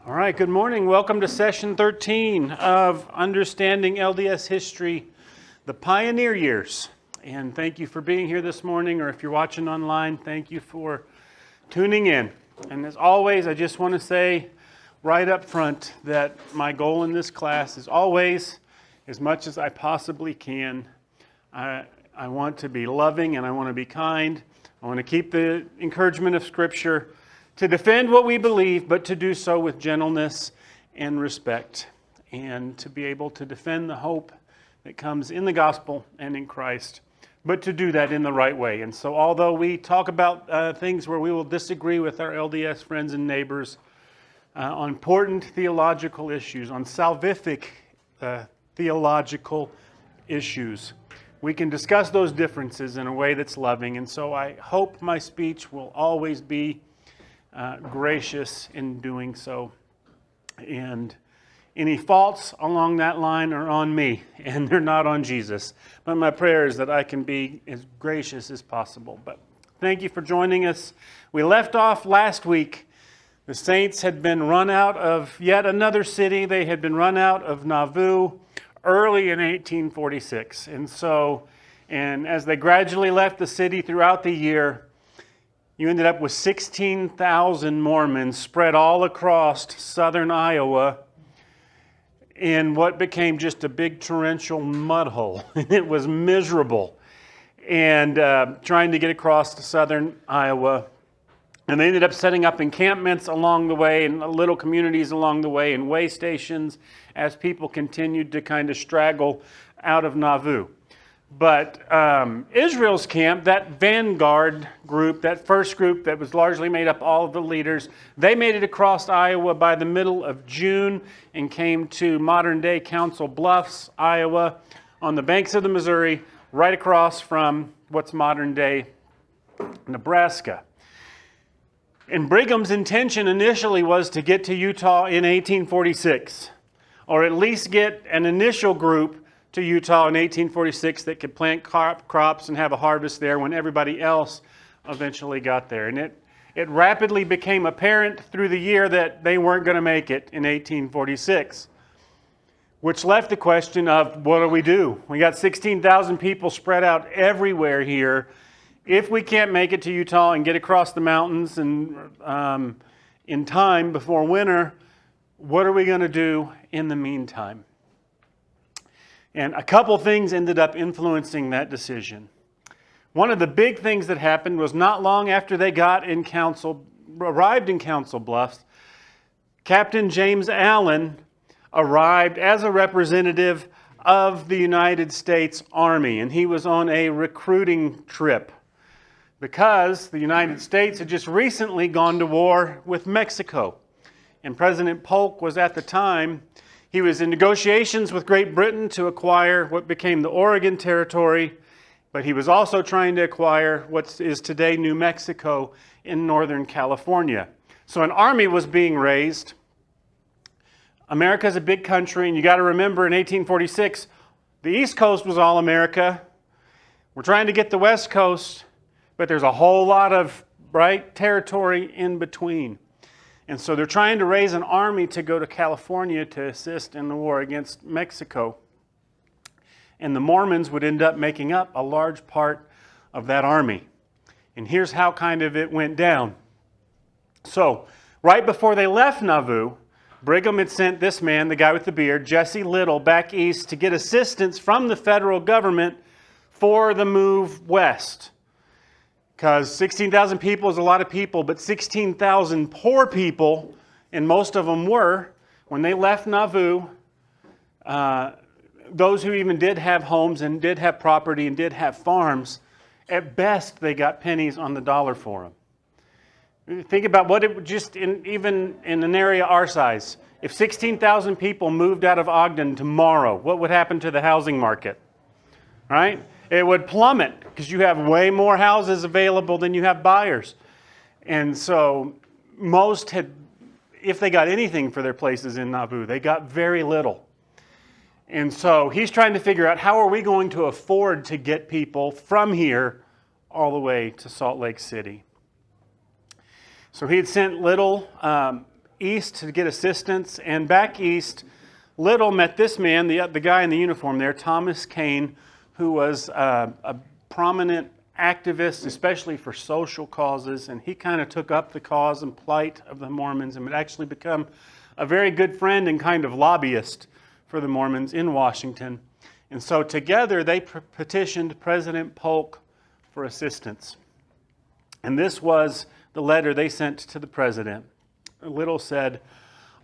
All right, good morning. Welcome to session 13 of Understanding LDS History, the Pioneer Years. And thank you for being here this morning, or if you're watching online, thank you for tuning in. And as always, I just want to say right up front that my goal in this class is always, as much as I possibly can, I want to be loving and I want to be kind. I want to keep the encouragement of Scripture to defend what we believe, but to do so with gentleness and respect, and to be able to defend the hope that comes in the gospel and in Christ, but to do that in the right way. And so although we talk about things where we will disagree with our LDS friends and neighbors on important theological issues, on salvific theological issues, we can discuss those differences in a way that's loving. And so I hope my speech will always be gracious in doing so. And any faults along that line are on me, and they're not on Jesus. But my prayer is that I can be as gracious as possible. But thank you for joining us. We left off last week. The saints had been run out of yet another city. They had been run out of Nauvoo early in 1846. And as they gradually left the city throughout the year, you ended up with 16,000 Mormons spread all across southern Iowa in what became just a big torrential mud hole. It was miserable. And trying to get across to southern Iowa. And they ended up setting up encampments along the way and little communities along the way and way stations as people continued to kind of straggle out of Nauvoo. But Israel's camp, that vanguard group, that first group that was largely made up all of the leaders, they made it across Iowa by the middle of June and came to modern-day Council Bluffs, Iowa, on the banks of the Missouri, right across from what's modern-day Nebraska. And Brigham's intention initially was to get to Utah in 1846, or at least get an initial group to Utah in 1846 that could plant crops and have a harvest there when everybody else eventually got there. And it rapidly became apparent through the year that they weren't going to make it in 1846, which left the question of, what do we do? We got 16,000 people spread out everywhere here. If we can't make it to Utah and get across the mountains and in time before winter, what are we going to do in the meantime? And a couple things ended up influencing that decision. One of the big things that happened was not long after they arrived in Council Bluffs, Captain James Allen arrived as a representative of the United States Army, and he was on a recruiting trip because the United States had just recently gone to war with Mexico. And President Polk was at the time, he was in negotiations with Great Britain to acquire what became the Oregon Territory, but he was also trying to acquire what is today New Mexico in Northern California. So an army was being raised. America's a big country, and you got to remember in 1846, the East Coast was all America. We're trying to get the West Coast, but there's a whole lot of territory in between. And so they're trying to raise an army to go to California to assist in the war against Mexico. And the Mormons would end up making up a large part of that army. And here's how kind of it went down. So right before they left Nauvoo, Brigham had sent this man, the guy with the beard, Jesse Little, back east to get assistance from the federal government for the move west. Because 16,000 people is a lot of people, but 16,000 poor people, and most of them were, when they left Nauvoo, those who even did have homes and did have property and did have farms, at best they got pennies on the dollar for them. Think about what it would just, even in an area our size, if 16,000 people moved out of Ogden tomorrow, what would happen to the housing market? Right? It would plummet because you have way more houses available than you have buyers. And so most had, if they got anything for their places in Nauvoo, they got very little. And so he's trying to figure out, how are we going to afford to get people from here all the way to Salt Lake City? So he had sent Little east to get assistance, and back east, Little met this man, the guy in the uniform there, Thomas Kane, who was a prominent activist, especially for social causes, and he kind of took up the cause and plight of the Mormons and would actually become a very good friend and kind of lobbyist for the Mormons in Washington. And so together they petitioned President Polk for assistance. And this was the letter they sent to the president. Little said,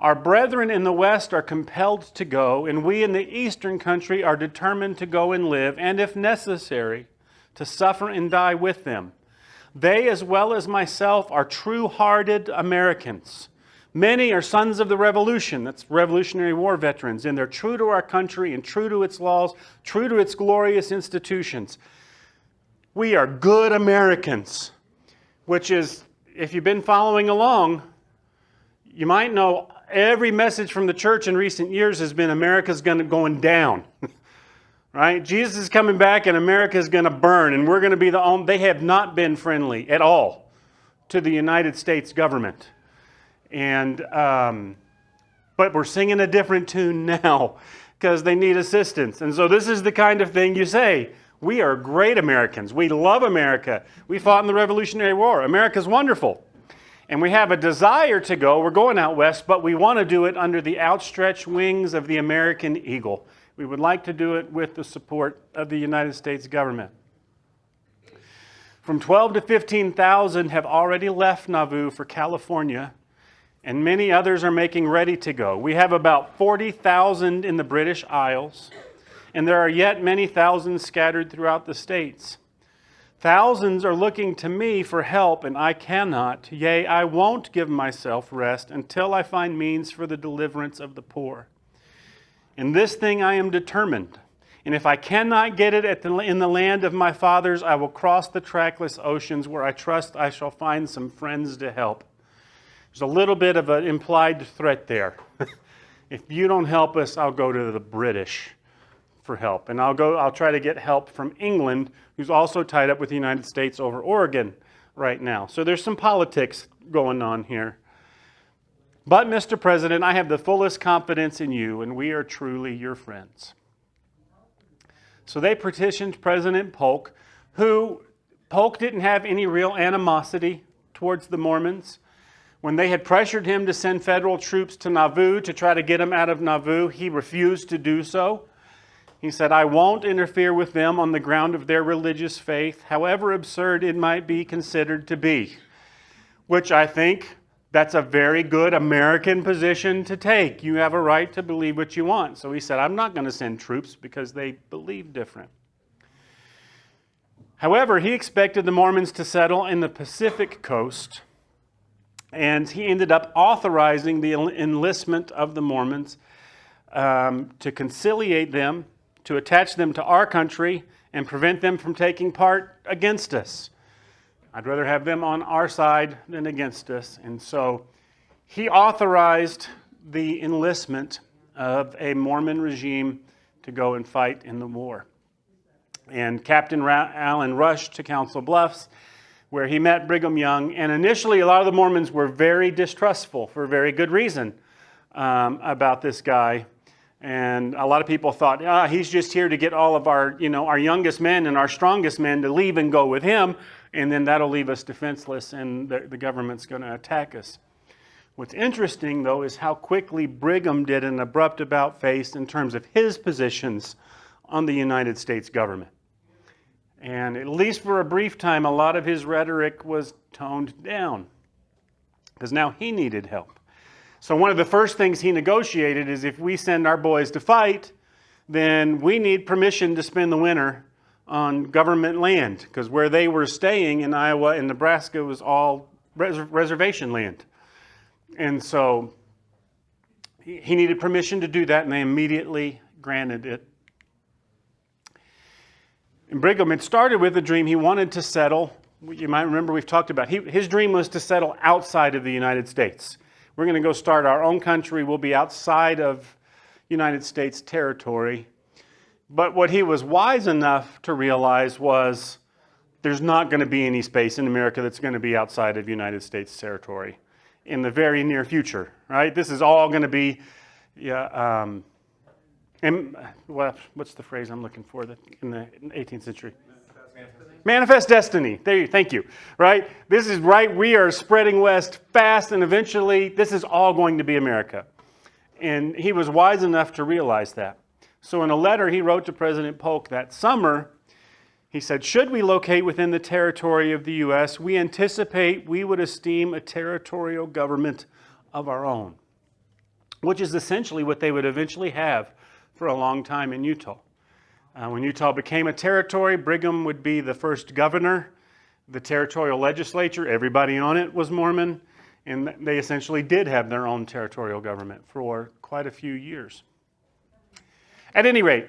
"Our brethren in the West are compelled to go, and we in the Eastern country are determined to go and live, and if necessary, to suffer and die with them. They, as well as myself, are true-hearted Americans. Many are sons of the Revolution," that's Revolutionary War veterans, "and they're true to our country and true to its laws, true to its glorious institutions. We are good Americans," which is, if you've been following along, you might know every message from the church in recent years has been America's going down, right? Jesus is coming back and America's going to burn, and we're going to be the only. They have not been friendly at all to the United States government, and but we're singing a different tune now because they need assistance. And so this is the kind of thing you say. We are great Americans. We love America. We fought in the Revolutionary War. America's wonderful. And we have a desire to go. We're going out west, but we want to do it under the outstretched wings of the American eagle. We would like to do it with the support of the United States government. From 12 to 15,000 have already left Nauvoo for California, and many others are making ready to go. We have about 40,000 in the British Isles, and there are yet many thousands scattered throughout the states. Thousands are looking to me for help, and I cannot, yea, I won't give myself rest until I find means for the deliverance of the poor. In this thing I am determined, and if I cannot get it in the land of my fathers, I will cross the trackless oceans where I trust I shall find some friends to help. There's a little bit of an implied threat there. If you don't help us, I'll go to the British for help. And I'll try to get help from England, who's also tied up with the United States over Oregon right now. So there's some politics going on here. But, Mr. President, I have the fullest confidence in you, and we are truly your friends. So they petitioned President Polk, who Polk didn't have any real animosity towards the Mormons. When they had pressured him to send federal troops to Nauvoo to try to get him out of Nauvoo, he refused to do so. He said, "I won't interfere with them on the ground of their religious faith, however absurd it might be considered to be," which I think that's a very good American position to take. You have a right to believe what you want. So he said, "I'm not going to send troops because they believe different." However, he expected the Mormons to settle in the Pacific coast, and he ended up authorizing the enlistment of the Mormons to conciliate them, to attach them to our country, and prevent them from taking part against us. I'd rather have them on our side than against us. And so he authorized the enlistment of a Mormon regime to go and fight in the war. And Captain Allen rushed to Council Bluffs, where he met Brigham Young. And initially, a lot of the Mormons were very distrustful, for very good reason, about this guy. And a lot of people thought, he's just here to get all of our youngest men and our strongest men to leave and go with him, and then that'll leave us defenseless, and the government's going to attack us. What's interesting, though, is how quickly Brigham did an abrupt about-face in terms of his positions on the United States government. And at least for a brief time, a lot of his rhetoric was toned down, because now he needed help. So one of the first things he negotiated is, if we send our boys to fight, then we need permission to spend the winter on government land, because where they were staying in Iowa and Nebraska was all reservation land. And so he needed permission to do that, and they immediately granted it. And Brigham had started with a dream. He wanted to settle. You might remember we've talked about his dream was to settle outside of the United States. We're going to go start our own country. We'll be outside of United States territory. But what he was wise enough to realize was there's not going to be any space in America that's going to be outside of United States territory. in the very near future, right? This is all going to be, what's the phrase I'm looking for in the 18th century? Manifest destiny. Thank you. Right? This is right. We are spreading west fast, and eventually this is all going to be America. And he was wise enough to realize that. So in a letter he wrote to President Polk that summer, he said, should we locate within the territory of the U.S., we anticipate we would esteem a territorial government of our own, which is essentially what they would eventually have for a long time in Utah. When Utah became a territory, Brigham would be the first governor. The territorial legislature, everybody on it was Mormon, and they essentially did have their own territorial government for quite a few years. At any rate,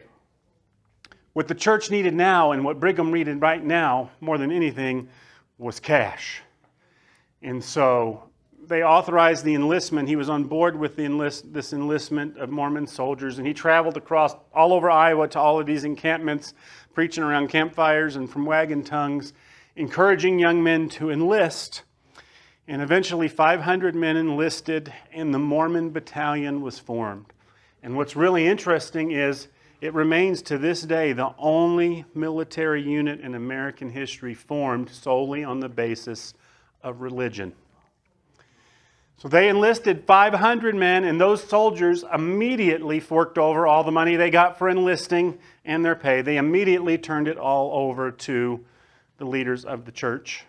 what the church needed now and what Brigham needed right now, more than anything, was cash. And so they authorized the enlistment. He was on board with this enlistment of Mormon soldiers, and he traveled across all over Iowa to all of these encampments, preaching around campfires and from wagon tongues, encouraging young men to enlist. And eventually 500 men enlisted, and the Mormon battalion was formed. And what's really interesting is it remains to this day the only military unit in American history formed solely on the basis of religion. So they enlisted 500 men, and those soldiers immediately forked over all the money they got for enlisting and their pay. They immediately turned it all over to the leaders of the church,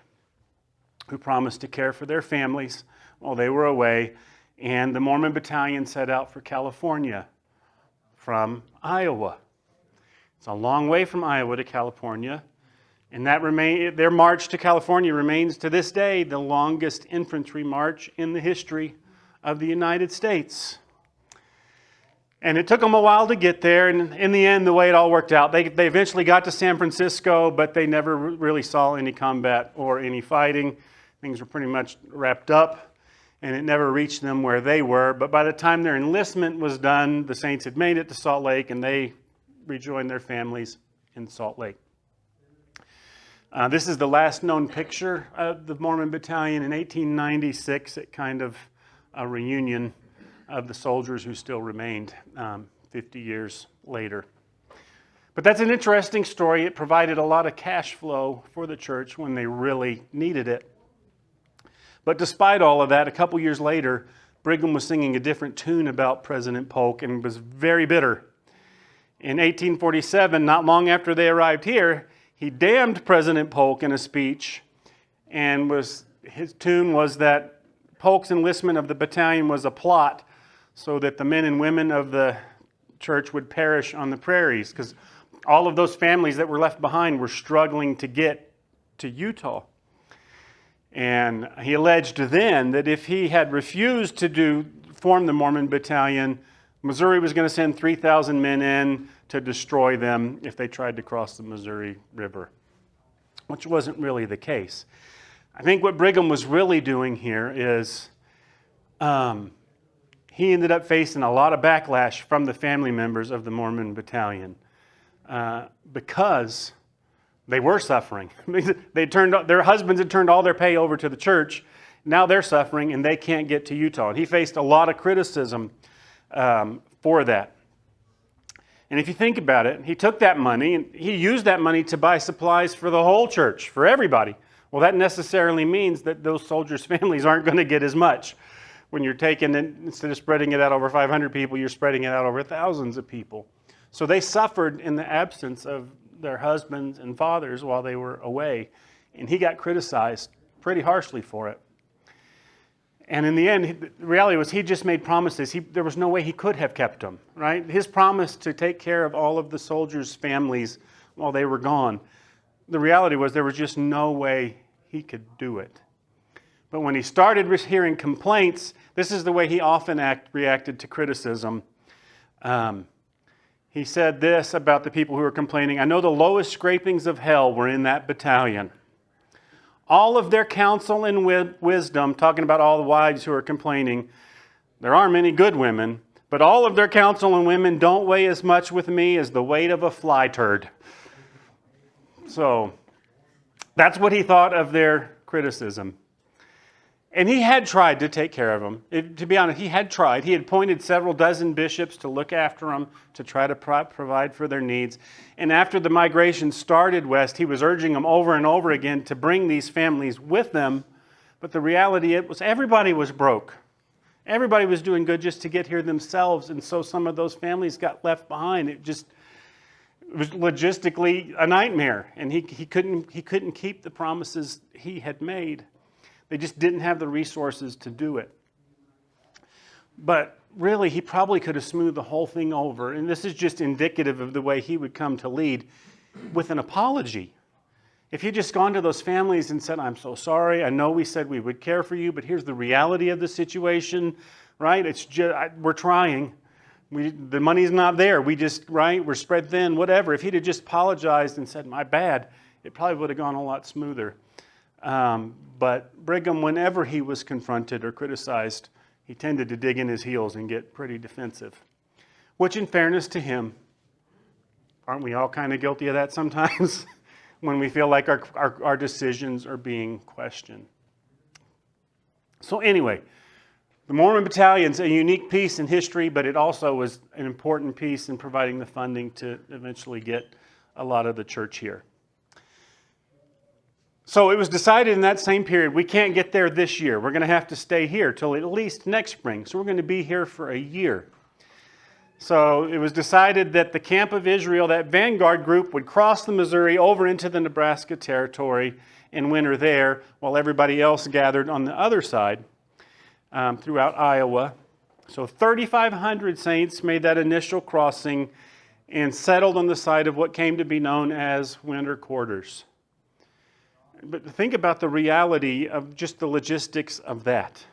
who promised to care for their families while they were away. And the Mormon battalion set out for California from Iowa. It's a long way from Iowa to California. And their march to California remains to this day the longest infantry march in the history of the United States. And it took them a while to get there, and in the end, the way it all worked out, they eventually got to San Francisco, but they never really saw any combat or any fighting. Things were pretty much wrapped up, and it never reached them where they were. But by the time their enlistment was done, the saints had made it to Salt Lake, and they rejoined their families in Salt Lake. This is the last known picture of the Mormon battalion in 1896. It kind of a reunion of the soldiers who still remained 50 years later. But that's an interesting story. It provided a lot of cash flow for the church when they really needed it. But despite all of that, a couple years later, Brigham was singing a different tune about President Polk and was very bitter. In 1847, not long after they arrived here, he damned President Polk in a speech, and his tune was that Polk's enlistment of the battalion was a plot so that the men and women of the church would perish on the prairies, because all of those families that were left behind were struggling to get to Utah. And he alleged then that if he had refused to form the Mormon battalion, Missouri was going to send 3,000 men in to destroy them if they tried to cross the Missouri River, which wasn't really the case. I think what Brigham was really doing here is he ended up facing a lot of backlash from the family members of the Mormon battalion because they were suffering. Their husbands had turned all their pay over to the church. Now they're suffering and they can't get to Utah. And he faced a lot of criticism for that. And if you think about it, he took that money and he used that money to buy supplies for the whole church, for everybody. Well, that necessarily means that those soldiers' families aren't going to get as much. When you're taking it, instead of spreading it out over 500 people, you're spreading it out over thousands of people. So they suffered in the absence of their husbands and fathers while they were away. And he got criticized pretty harshly for it. And in the end, the reality was he just made promises. There was no way he could have kept them, right? His promise to take care of all of the soldiers' families while they were gone. The reality was there was just no way he could do it. But when he started hearing complaints, this is the way he often reacted to criticism. He said this about the people who were complaining: I know the lowest scrapings of hell were in that battalion. All of their counsel and wisdom, talking about all the wives who are complaining, there are many good women, but all of their counsel and women don't weigh as much with me as the weight of a fly turd. So that's what he thought of their criticism. And he had tried to take care of them. To be honest, he had tried. He had appointed several dozen bishops to look after them, to try to provide for their needs. And after the migration started west, he was urging them over and over again to bring these families with them. But the reality was everybody was broke. Everybody was doing good just to get here themselves. And so some of those families got left behind. It was logistically a nightmare. And he couldn't keep the promises he had made. They just didn't have the resources to do it. But really, he probably could have smoothed the whole thing over. And this is just indicative of the way he would come to lead, with an apology. If he'd just gone to those families and said, I'm so sorry, I know we said we would care for you, but here's the reality of the situation, right? It's just, we're trying. The money's not there. We're spread thin, whatever. If he'd have just apologized and said, my bad, it probably would have gone a lot smoother. But Brigham, whenever he was confronted or criticized, he tended to dig in his heels and get pretty defensive. Which, in fairness to him, aren't we all kind of guilty of that sometimes? When we feel like our decisions are being questioned. So anyway, the Mormon Battalion's a unique piece in history, but it also was an important piece in providing the funding to eventually get a lot of the church here. So it was decided in that same period, we can't get there this year. We're going to have to stay here till at least next spring. So we're going to be here for a year. So it was decided that the Camp of Israel, that vanguard group, would cross the Missouri over into the Nebraska territory and winter there, while everybody else gathered on the other side throughout Iowa. So 3,500 saints made that initial crossing and settled on the site of what came to be known as winter quarters. But think about the reality of just the logistics of that,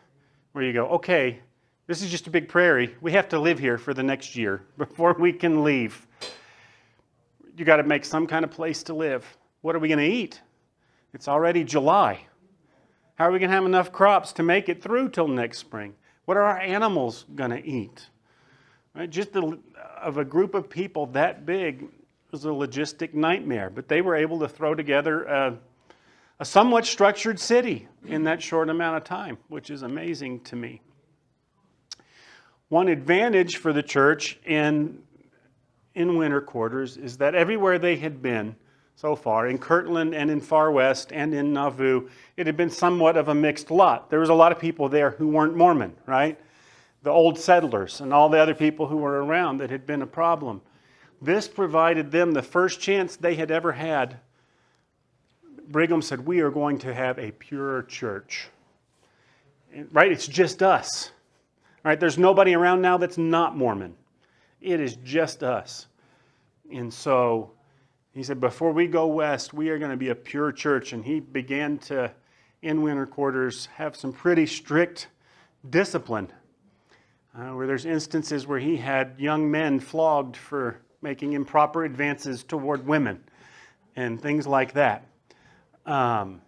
where you go, okay, this is just a big prairie. We have to live here for the next year before we can leave. You got to make some kind of place to live. What are we going to eat? It's already July. How are we going to have enough crops to make it through till next spring? What are our animals going to eat? Right? Just of a group of people that big was a logistic nightmare. But they were able to throw together a somewhat structured city in that short amount of time, which is amazing to me. One advantage for the church in winter quarters is that everywhere they had been so far, in Kirtland and in Far West and in Nauvoo, it had been somewhat of a mixed lot. There was a lot of people there who weren't Mormon, right? The old settlers and all the other people who were around that had been a problem. This provided them the first chance they had ever had. Brigham said, we are going to have a pure church. Right? It's just us. Right? There's nobody around now that's not Mormon. It is just us. And so he said, before we go west, we are going to be a pure church. And he began to, in winter quarters, have some pretty strict discipline. Where there's instances where he had young men flogged for making improper advances toward women and things like that. So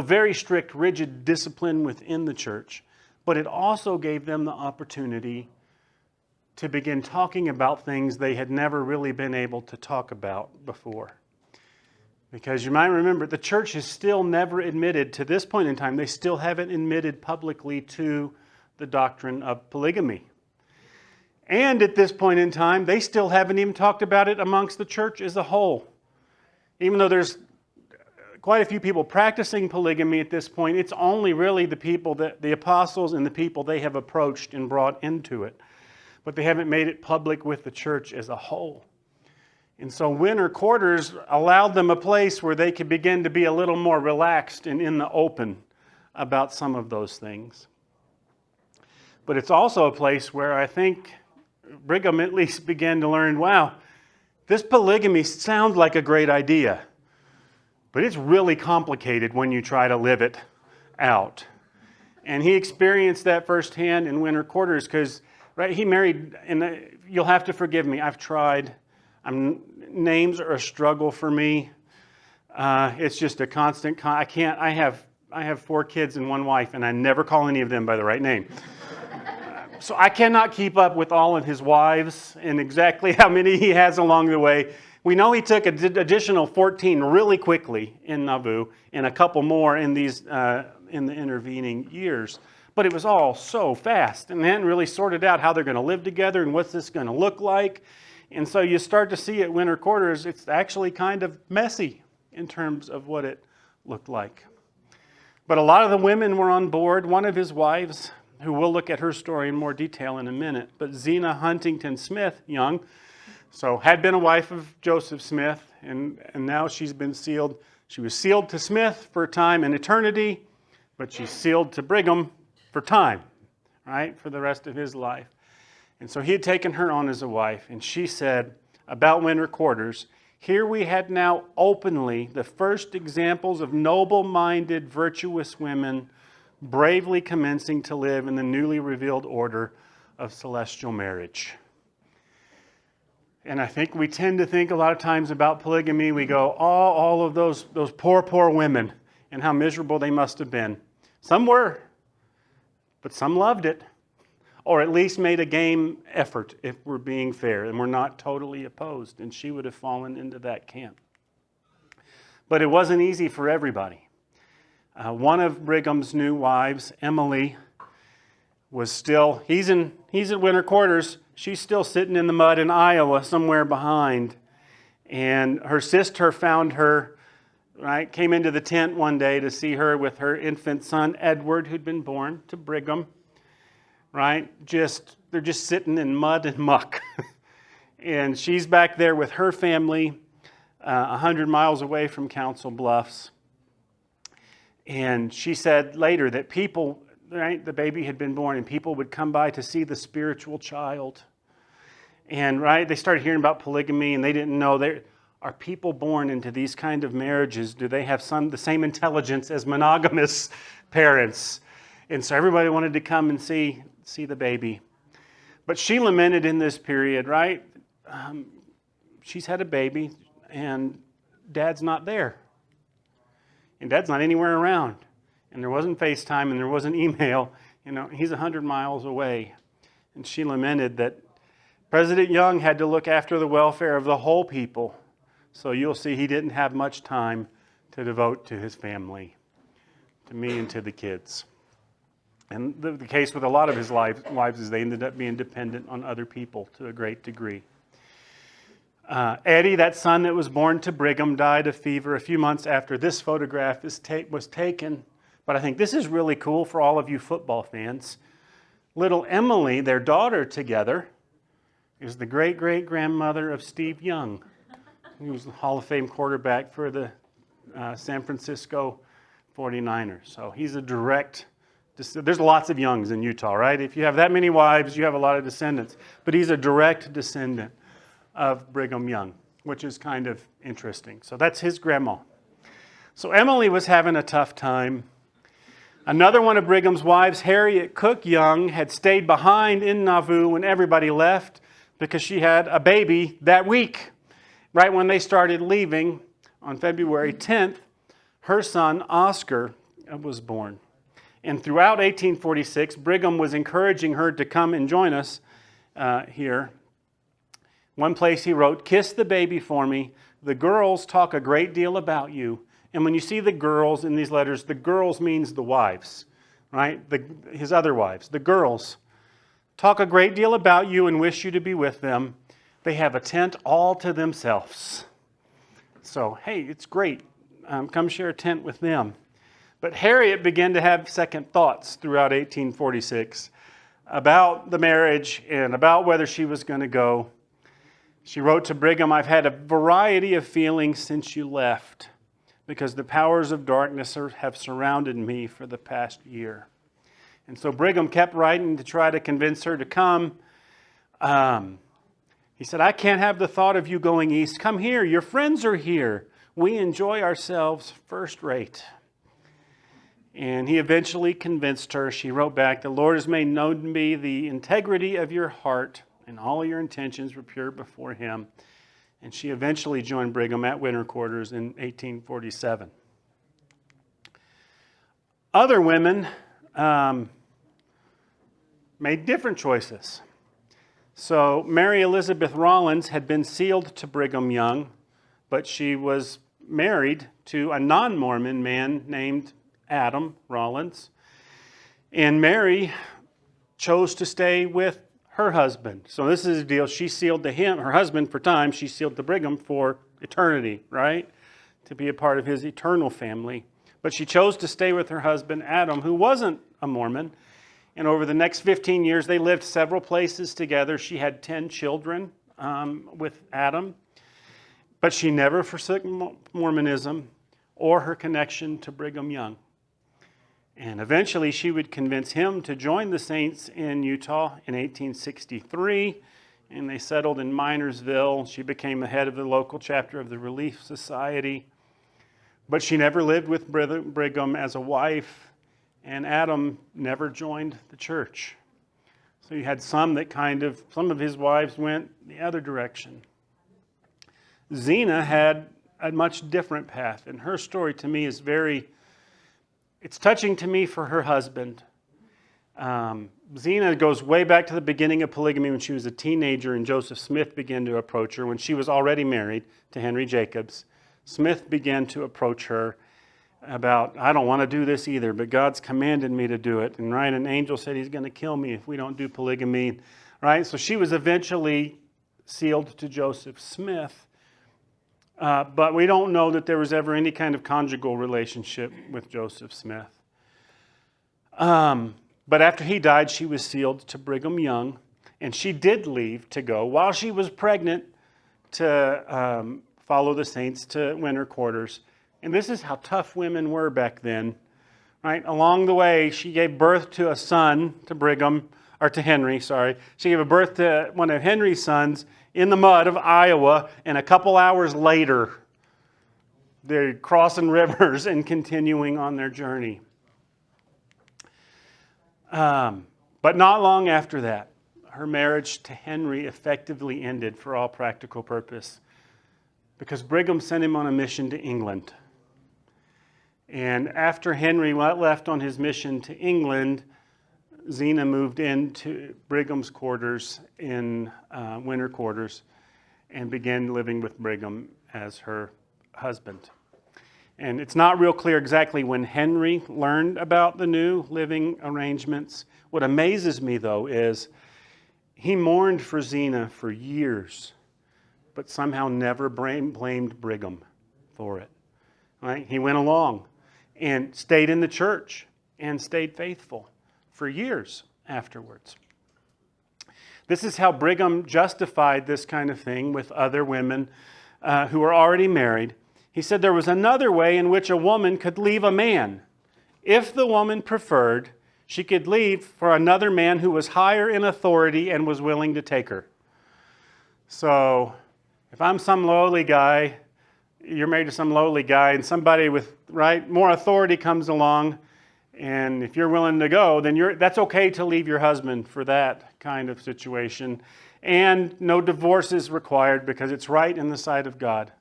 very strict, rigid discipline within the church. But it also gave them the opportunity to begin talking about things they had never really been able to talk about before. Because you might remember, the church has still never admitted, to this point in time, they still haven't admitted publicly to the doctrine of polygamy. And at this point in time, they still haven't even talked about it amongst the church as a whole. Even though there's quite a few people practicing polygamy at this point, it's only really the people, the apostles and the people they have approached and brought into it. But they haven't made it public with the church as a whole. And so winter quarters allowed them a place where they could begin to be a little more relaxed and in the open about some of those things. But it's also a place where I think Brigham at least began to learn, wow, this polygamy sounds like a great idea, but it's really complicated when you try to live it out. And he experienced that firsthand in winter quarters because, right, he married, and you'll have to forgive me, I've tried. Names are a struggle for me. It's just a constant, I have 4 kids and 1 wife, and I never call any of them by the right name. So I cannot keep up with all of his wives and exactly how many he has along the way. We know he took an additional 14 really quickly in Nauvoo and a couple more in these in the intervening years. But it was all so fast, and they hadn't really sorted out how they're going to live together and what's this going to look like. And so you start to see at winter quarters, it's actually kind of messy in terms of what it looked like. But a lot of the women were on board. One of his wives, who we'll look at her story in more detail in a minute, but Zena Huntington Smith Young, so had been a wife of Joseph Smith, and now she's been sealed. She was sealed to Smith for time and eternity, but she's sealed to Brigham for time, right, for the rest of his life. And so he had taken her on as a wife, and she said about winter quarters, here we had now openly the first examples of noble-minded, virtuous women bravely commencing to live in the newly revealed order of celestial marriage. And I think we tend to think a lot of times about polygamy. We go, all of those poor, poor women and how miserable they must have been. Some were, but some loved it, or at least made a game effort, if we're being fair, and we're not totally opposed. And she would have fallen into that camp. But it wasn't easy for everybody. One of Brigham's new wives, Emily, was still, he's at winter quarters. She's still sitting in the mud in Iowa, somewhere behind. And her sister found her, right, came into the tent one day to see her with her infant son, Edward, who'd been born to Brigham, right? They're just sitting in mud and muck. And she's back there with her family, 100 miles away from Council Bluffs. And she said later that people, right, the baby had been born, and people would come by to see the spiritual child. And right, they started hearing about polygamy, and they didn't know, are people born into these kind of marriages? Do they have the same intelligence as monogamous parents? And so everybody wanted to come and see the baby. But she lamented in this period, right? She's had a baby, and Dad's not there. And Dad's not anywhere around. And there wasn't FaceTime, and there wasn't email. He's 100 miles away. And she lamented that President Young had to look after the welfare of the whole people. So you'll see he didn't have much time to devote to his family, to me and to the kids. And the case with a lot of his wives is they ended up being dependent on other people to a great degree. Eddie, that son that was born to Brigham, died of fever a few months after this photograph was taken. But I think this is really cool for all of you football fans. Little Emily, their daughter together, is the great-great-grandmother of Steve Young, who was the Hall of Fame quarterback for the San Francisco 49ers. So he's a direct, there's lots of Youngs in Utah, right? If you have that many wives, you have a lot of descendants. But he's a direct descendant of Brigham Young, which is kind of interesting. So that's his grandma. So Emily was having a tough time. Another one of Brigham's wives, Harriet Cook Young, had stayed behind in Nauvoo when everybody left because she had a baby that week. Right when they started leaving on February 10th, her son, Oscar, was born. And throughout 1846, Brigham was encouraging her to come and join us here. One place he wrote, "Kiss the baby for me. The girls talk a great deal about you." And when you see the girls in these letters, the girls means the wives, right? His other wives. The girls talk a great deal about you and wish you to be with them. They have a tent all to themselves. So, hey, it's great. Come share a tent with them. But Harriet began to have second thoughts throughout 1846 about the marriage and about whether she was going to go. She wrote to Brigham, "I've had a variety of feelings since you left because the powers of darkness have surrounded me for the past year." And so Brigham kept writing to try to convince her to come. He said, "I can't have the thought of you going east. Come here. Your friends are here. We enjoy ourselves first rate." And he eventually convinced her. She wrote back, "The Lord has made known to me the integrity of your heart, and all your intentions were pure before him." And she eventually joined Brigham at winter quarters in 1847. Other women made different choices. So Mary Elizabeth Rollins had been sealed to Brigham Young, but she was married to a non-Mormon man named Adam Rollins. And Mary chose to stay with her husband. So this is the deal. She sealed to him, her husband for time. She sealed to Brigham for eternity, right? To be a part of his eternal family. But she chose to stay with her husband, Adam, who wasn't a Mormon. And over the next 15 years, they lived several places together. She had 10 children with Adam. But she never forsook Mormonism or her connection to Brigham Young. And eventually she would convince him to join the Saints in Utah in 1863. And they settled in Minersville. She became the head of the local chapter of the Relief Society. But she never lived with Brigham as a wife. And Adam never joined the church. So you had some of his wives went the other direction. Zena had a much different path. And her story to me is it's touching to me for her husband. Zena goes way back to the beginning of polygamy when she was a teenager and Joseph Smith began to approach her. When she was already married to Henry Jacobs, Smith began to approach her about, I don't want to do this either, but God's commanded me to do it. And right, an angel said he's going to kill me if we don't do polygamy. Right? So she was eventually sealed to Joseph Smith. But we don't know that there was ever any kind of conjugal relationship with Joseph Smith. But after he died, she was sealed to Brigham Young. And she did leave to go, while she was pregnant, to follow the Saints to winter quarters. And this is how tough women were back then. Right? Along the way, she gave birth to a son to Henry, sorry. She gave birth to one of Henry's sons in the mud of Iowa, and a couple hours later, they're crossing rivers and continuing on their journey. But not long after that, her marriage to Henry effectively ended for all practical purpose because Brigham sent him on a mission to England. And after Henry left on his mission to England, Zena moved into Brigham's quarters in winter quarters and began living with Brigham as her husband. And it's not real clear exactly when Henry learned about the new living arrangements. What amazes me, though, is he mourned for Zena for years, but somehow never blamed Brigham for it. Right? He went along and stayed in the church and stayed faithful for years afterwards. This is how Brigham justified this kind of thing with other women who were already married. He said there was another way in which a woman could leave a man. If the woman preferred, she could leave for another man who was higher in authority and was willing to take her. So if I'm some lowly guy, you're married to some lowly guy, and somebody with more authority comes along, and if you're willing to go, then that's okay to leave your husband for that kind of situation. And no divorce is required because it's right in the sight of God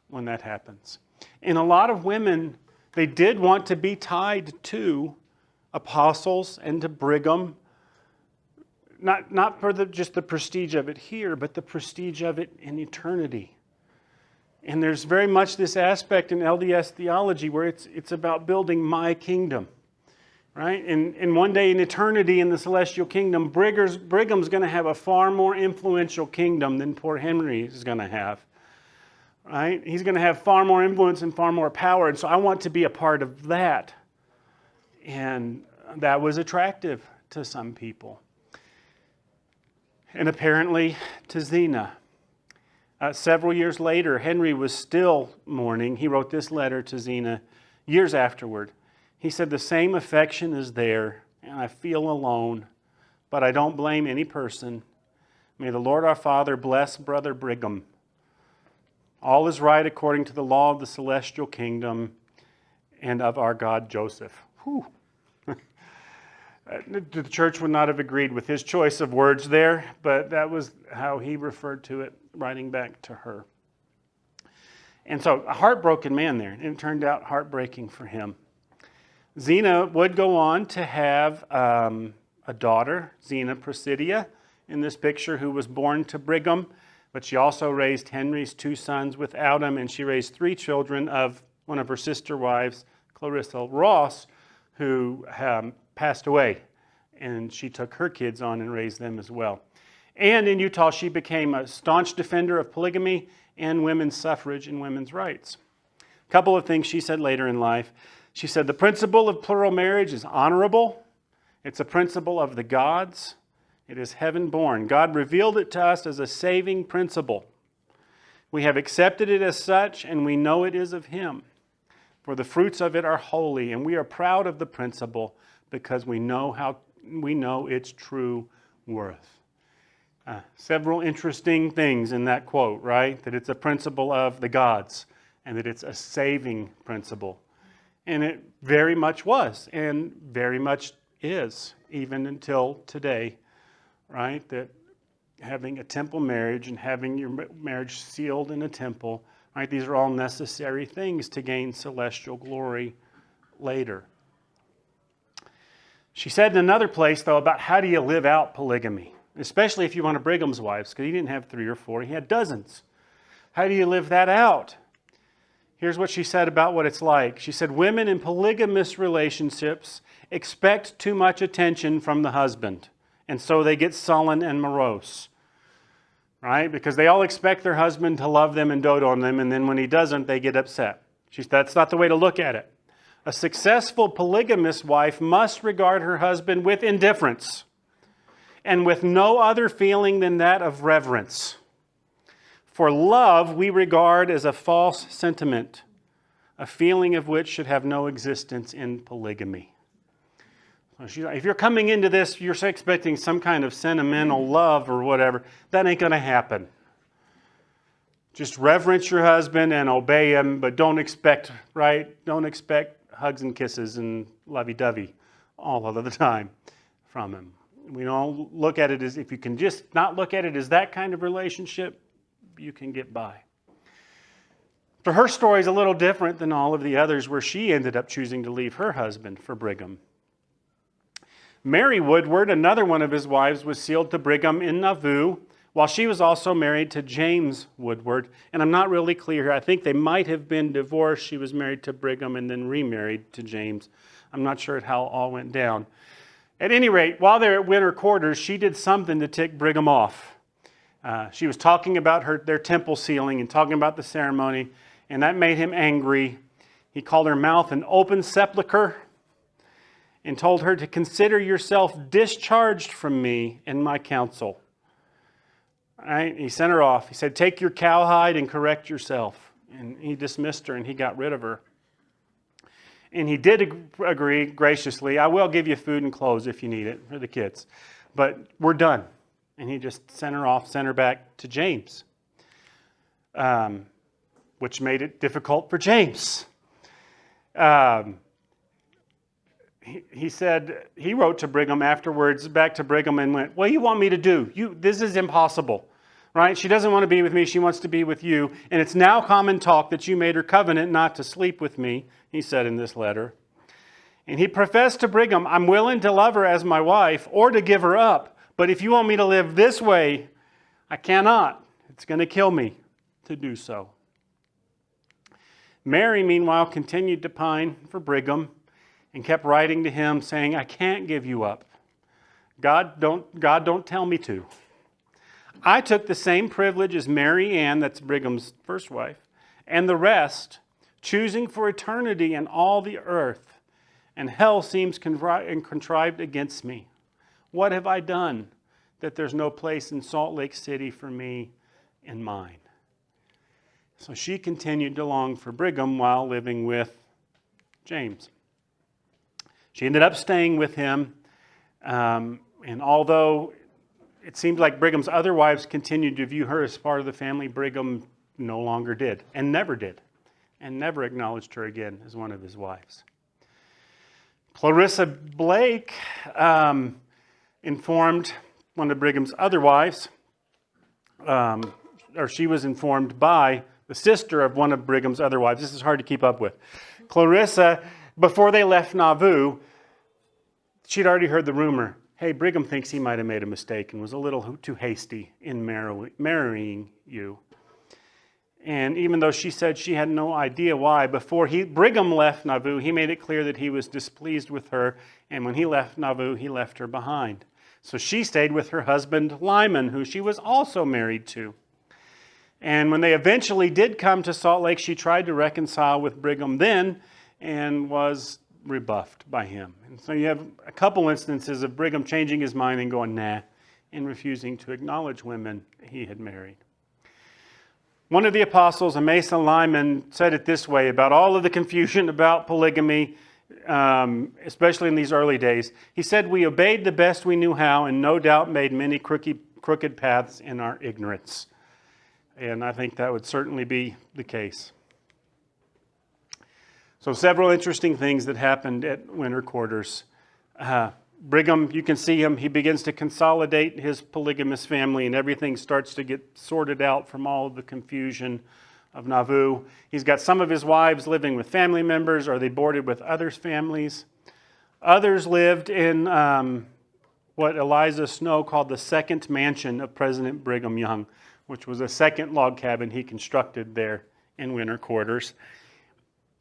when that happens. And a lot of women, they did want to be tied to apostles and to Brigham. Not for just the prestige of it here, but the prestige of it in eternity. And there's very much this aspect in LDS theology where it's about building my kingdom. Right? And one day in eternity in the celestial kingdom, Brigham's going to have a far more influential kingdom than poor Henry is going to have. Right? He's going to have far more influence and far more power. And so I want to be a part of that. And that was attractive to some people. And apparently to Zena. Several years later, Henry was still mourning. He wrote this letter to Zena years afterward. He said, "The same affection is there, and I feel alone, but I don't blame any person. May the Lord our Father bless Brother Brigham. All is right according to the law of the celestial kingdom and of our God Joseph." Whew. The church would not have agreed with his choice of words there, but that was how he referred to it, writing back to her. And so, a heartbroken man there, and it turned out heartbreaking for him. Zena would go on to have a daughter, Zena Presidia, in this picture, who was born to Brigham, but she also raised Henry's 2 sons without him, and she raised 3 children of one of her sister wives, Clarissa Ross, who passed away, and she took her kids on and raised them as well. And in Utah, she became a staunch defender of polygamy and women's suffrage and women's rights. A couple of things she said later in life. She said, the principle of plural marriage is honorable. It's a principle of the gods. It is heaven-born. God revealed it to us as a saving principle. We have accepted it as such, and we know it is of Him. For the fruits of it are holy, and we are proud of the principle because we know its true worth. Several interesting things in that quote, right? That it's a principle of the gods, and that it's a saving principle. And it very much was, and very much is, even until today, right? That having a temple marriage and having your marriage sealed in a temple, right? These are all necessary things to gain celestial glory later. She said in another place, though, about how do you live out polygamy, especially if you want to Brigham's wives, because he didn't have 3 or 4, he had dozens. How do you live that out? Here's what she said about what it's like. She said, women in polygamous relationships expect too much attention from the husband, and so they get sullen and morose, right? Because they all expect their husband to love them and dote on them, and then when he doesn't, they get upset. That's not the way to look at it. A successful polygamous wife must regard her husband with indifference and with no other feeling than that of reverence. For love we regard as a false sentiment, a feeling of which should have no existence in polygamy. So if you're coming into this, you're expecting some kind of sentimental love or whatever, that ain't going to happen. Just reverence your husband and obey him, but don't expect, right? Don't expect hugs and kisses and lovey-dovey all of the time from him. We don't look at it as, if you can just not look at it as that kind of relationship, you can get by. So her story is a little different than all of the others where she ended up choosing to leave her husband for Brigham. Mary Woodward, another one of his wives, was sealed to Brigham in Nauvoo, while she was also married to James Woodward. And I'm not really clear here. I think they might have been divorced. She was married to Brigham and then remarried to James. I'm not sure how it all went down. At any rate, while they were at winter quarters, she did something to tick Brigham off. She was talking about their temple sealing and talking about the ceremony, and that made him angry. He called her mouth an open sepulcher and told her to consider yourself discharged from me and my counsel. All right? He sent her off. He said, take your cowhide and correct yourself. And he dismissed her and he got rid of her. And he did agree graciously, I will give you food and clothes if you need it for the kids. But we're done. And he just sent her off, sent her back to James, which made it difficult for James. He said, he wrote to Brigham afterwards, back to Brigham, and went, what do you want me to do? This is impossible, right? She doesn't want to be with me. She wants to be with you. And it's now common talk that you made her covenant not to sleep with me, he said in this letter. And he professed to Brigham, I'm willing to love her as my wife or to give her up. But if you want me to live this way, I cannot. It's going to kill me to do so. Mary, meanwhile, continued to pine for Brigham and kept writing to him saying, I can't give you up. God, don't tell me to. I took the same privilege as Mary Ann, that's Brigham's first wife, and the rest, choosing for eternity and all the earth, and hell seems contrived against me. What have I done that there's no place in Salt Lake City for me and mine? So she continued to long for Brigham while living with James. She ended up staying with him, and although it seemed like Brigham's other wives continued to view her as part of the family, Brigham no longer did, and never acknowledged her again as one of his wives. Clarissa Blake informed one of Brigham's other wives, or she was informed by the sister of one of Brigham's other wives. This is hard to keep up with. Clarissa, before they left Nauvoo, she'd already heard the rumor, hey, Brigham thinks he might have made a mistake and was a little too hasty in marrying you. And even though she said she had no idea why, before Brigham left Nauvoo, he made it clear that he was displeased with her. And when he left Nauvoo, he left her behind. So she stayed with her husband, Lyman, who she was also married to. And when they eventually did come to Salt Lake, she tried to reconcile with Brigham then and was rebuffed by him. And so you have a couple instances of Brigham changing his mind and going, nah, and refusing to acknowledge women he had married. One of the apostles, Amasa Lyman, said it this way about all of the confusion about polygamy, especially in these early days. He said, "We obeyed the best we knew how and no doubt made many crooked paths in our ignorance." And I think that would certainly be the case. So several interesting things that happened at winter quarters. Brigham, you can see him, he begins to consolidate his polygamous family and everything starts to get sorted out from all of the confusion of Nauvoo. He's got some of his wives living with family members or they boarded with others' families. Others lived in what Eliza Snow called the second mansion of President Brigham Young, which was a second log cabin he constructed there in winter quarters.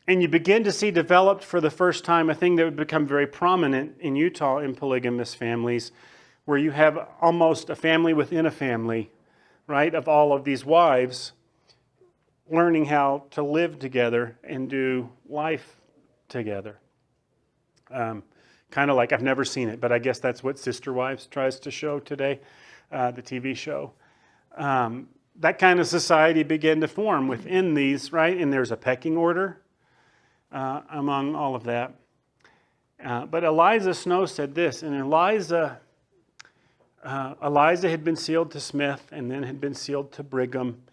And you begin to see developed for the first time a thing that would become very prominent in Utah in polygamous families, where you have almost a family within a family, right, of all of these wives learning how to live together and do life together. Kind of like, I've never seen it, but I guess that's what Sister Wives tries to show today, the TV show. That kind of society began to form within these, right? And there's a pecking order among all of that. But Eliza Snow said this, and Eliza had been sealed to Smith and then had been sealed to Brigham.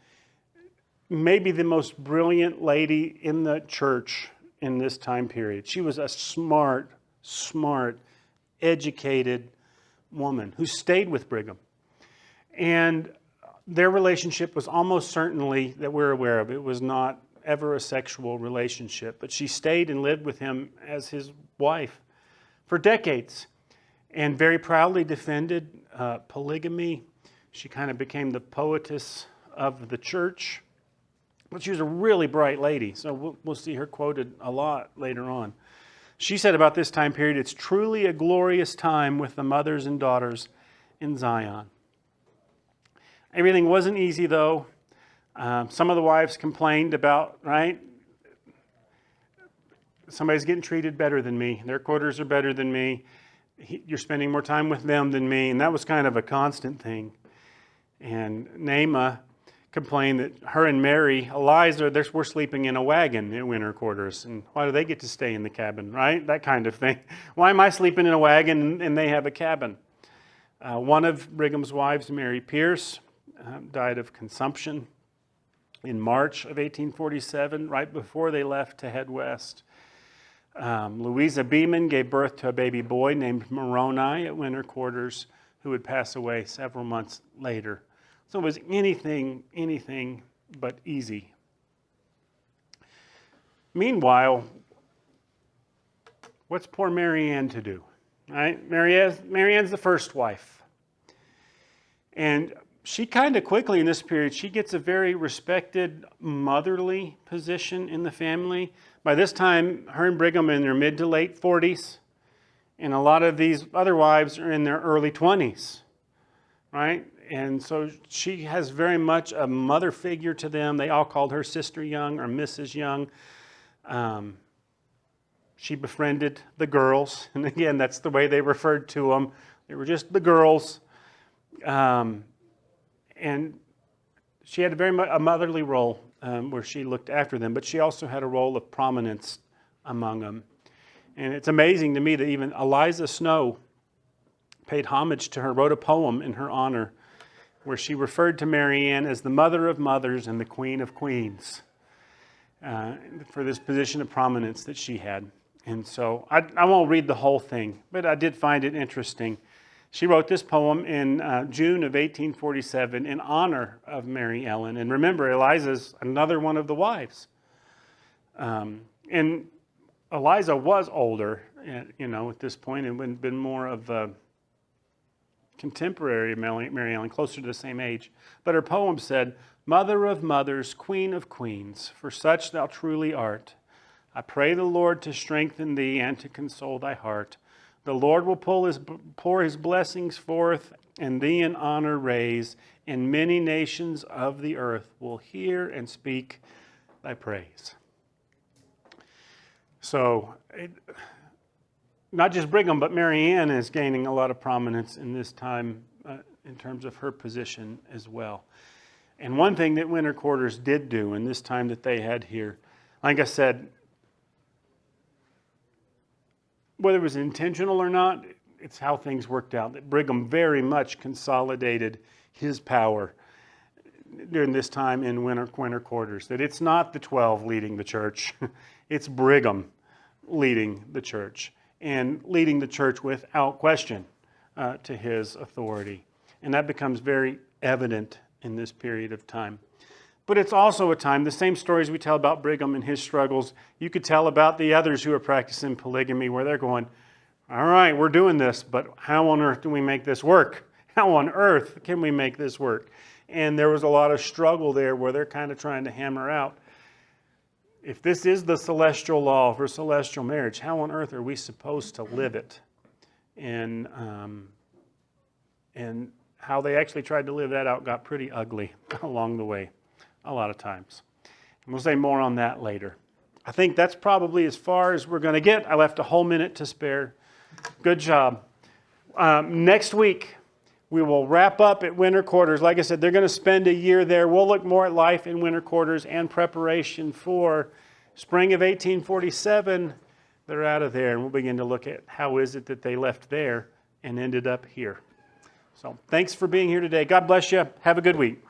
Maybe the most brilliant lady in the church in this time period. She was a smart, educated woman who stayed with Brigham. And their relationship was almost certainly, that we're aware of, it was not ever a sexual relationship, but she stayed and lived with him as his wife for decades and very proudly defended polygamy. She kind of became the poetess of the church, but she was a really bright lady, so we'll see her quoted a lot later on. She said about this time period, "It's truly a glorious time with the mothers and daughters in Zion." Everything wasn't easy, though. Some of the wives complained about, right? Somebody's getting treated better than me. Their quarters are better than me. You're spending more time with them than me. And that was kind of a constant thing. And Naamah complained that her and Mary, Eliza, were sleeping in a wagon in winter quarters. And why do they get to stay in the cabin, right? That kind of thing. Why am I sleeping in a wagon and they have a cabin? One of Brigham's wives, Mary Pierce, died of consumption in March of 1847, right before they left to head west. Louisa Beeman gave birth to a baby boy named Moroni at winter quarters, who would pass away several months later. So it was anything but easy. Meanwhile, what's poor Mary Ann to do? Right? Mary Ann's the first wife. And she kind of quickly in this period, she gets a very respected motherly position in the family. By this time, her and Brigham are in their mid to late 40s. And a lot of these other wives are in their early 20s, right? And so she has very much a mother figure to them. They all called her Sister Young or Mrs. Young. She befriended the girls. And again, that's the way they referred to them. They were just the girls. And she had a motherly role where she looked after them, but she also had a role of prominence among them. And it's amazing to me that even Eliza Snow paid homage to her, wrote a poem in her honor, where she referred to Mary Ann as the mother of mothers and the queen of queens for this position of prominence that she had. And so I won't read the whole thing, but I did find it interesting. She wrote this poem in June of 1847 in honor of Mary Ellen. And remember, Eliza's another one of the wives. And Eliza was older, at this point, and been more of a contemporary of Mary Ellen, closer to the same age. But her poem said, "Mother of mothers, queen of queens, for such thou truly art. I pray the Lord to strengthen thee and to console thy heart. The Lord will pour his blessings forth, and thee in honor raise, and many nations of the earth will hear and speak thy praise." So, not just Brigham, but Mary Ann is gaining a lot of prominence in this time in terms of her position as well. And one thing that Winter Quarters did do in this time that they had here, like I said, whether it was intentional or not, it's how things worked out. That Brigham very much consolidated his power during this time in Winter Quarters. That it's not the 12 leading the church, it's Brigham leading the church, and leading the church without question to his authority. And that becomes very evident in this period of time. But it's also a time, the same stories we tell about Brigham and his struggles, you could tell about the others who are practicing polygamy, where they're going, all right, we're doing this, but how on earth do we make this work? How on earth can we make this work? And there was a lot of struggle there where they're kind of trying to hammer out, if this is the celestial law for celestial marriage, how on earth are we supposed to live it? And how they actually tried to live that out got pretty ugly along the way, a lot of times. And we'll say more on that later. I think that's probably as far as we're going to get. I left a whole minute to spare. Good job. Next week, we will wrap up at Winter Quarters. Like I said, they're going to spend a year there. We'll look more at life in Winter Quarters and preparation for spring of 1847. They're out of there, and we'll begin to look at how is it that they left there and ended up here. So thanks for being here today. God bless you. Have a good week.